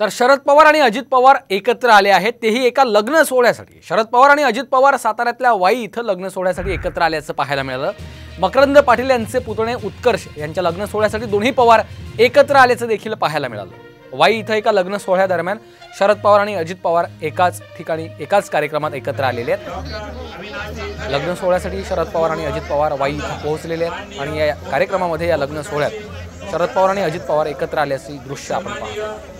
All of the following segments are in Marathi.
तर शरद पवार आणि अजित पवार एकत्र आले आहेत, तेही एका लग्न सोहळ्यासाठी। शरद पवार आणि अजित पवार साताऱ्यातल्या वाई इथं लग्न सोहळ्यासाठी एकत्र आल्याचं पाहायला मिळालं। मकरंद पाटील यांचे पुतणे उत्कर्ष यांच्या लग्न सोहळ्यासाठी दोन्ही पवार एकत्र आल्याचं देखील पाहायला मिळालं। वाई इथं एका लग्न सोहळ्यादरम्यान शरद पवार आणि अजित पवार एकाच ठिकाणी एकाच कार्यक्रमात एकत्र आलेले आहेत। लग्न सोहळ्यासाठी शरद पवार आणि अजित पवार वाई इथं पोहोचलेले आहेत आणि या कार्यक्रमामध्ये या लग्न सोहळ्यात शरद पवार आणि अजित पवार एकत्र आल्याचे दृश्य आपण पाहतो।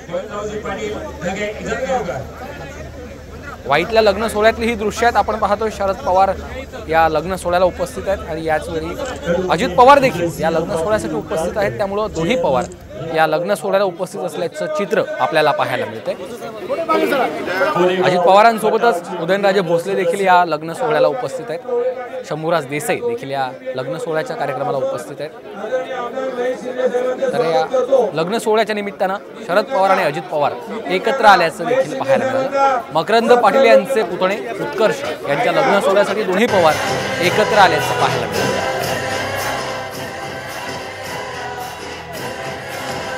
वाईतल्या लग्न सोहळ्यातली ही दृश्य आहेत आपण पाहतोय। शरद पवार या लग्न सोहळ्याला उपस्थित आहेत आणि याच वेळी अजित पवार देखील या लग्न सोहळ्यासाठी उपस्थित आहेत, त्यामुळे दोन्ही पवार या लग्न सोहळ्याला उपस्थित असल्याचं चित्र आपल्याला पाहायला मिळतंय। अजित पवारांसोबतच उदयनराजे भोसले देखील या लग्न सोहळ्याला उपस्थित आहेत। शंभूराज देसाई देखील या लग्न सोहळ्याच्या कार्यक्रमाला उपस्थित आहेत। तर या लग्न सोहळ्याच्या निमित्तानं शरद पवार आणि अजित पवार एकत्र आल्याचं देखील पाहायला मिळालं। मकरंद पाटील यांचे पुतणे उत्कर्ष यांच्या लग्न सोहळ्यासाठी दोन्ही पवार एकत्र आल्याचं पाहायला मिळालं।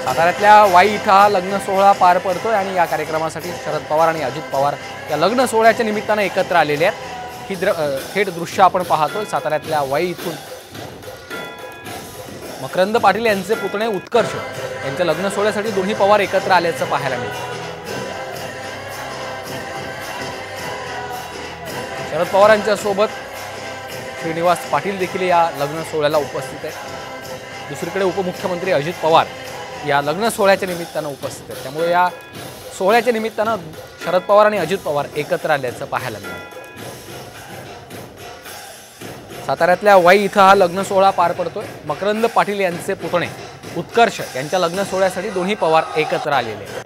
साताऱ्यातल्या वाई इथं हा लग्न सोहळा पार पडतोय आणि या कार्यक्रमासाठी शरद पवार आणि अजित पवार या लग्न सोहळ्याच्या निमित्तानं एकत्र आलेले आहेत। ही थेट दृश्य आपण पाहतोय साताऱ्यातल्या वाई इथून। मकरंद पाटील यांचे पुतणे उत्कर्ष यांच्या लग्न सोहळ्यासाठी दोन्ही पवार एकत्र आल्याचं पाहायला मिळतं। शरद पवारांच्या सोबत श्रीनिवास पाटील देखील या लग्न सोहळ्याला उपस्थित आहेत। दुसरीकडे उपमुख्यमंत्री अजित पवार या लग्न सोहळ्याच्या निमित्तानं उपस्थित आहेत, त्यामुळे या सोहळ्याच्या निमित्तानं शरद पवार आणि अजित पवार एकत्र आल्याचं पाहायला मिळालं। साताऱ्यातल्या वाई इथं हा लग्न सोहळा पार पडतोय। मकरंद पाटील यांचे पुतणे उत्कर्ष यांच्या लग्न सोहळ्यासाठी दोन्ही पवार एकत्र आलेले आहेत।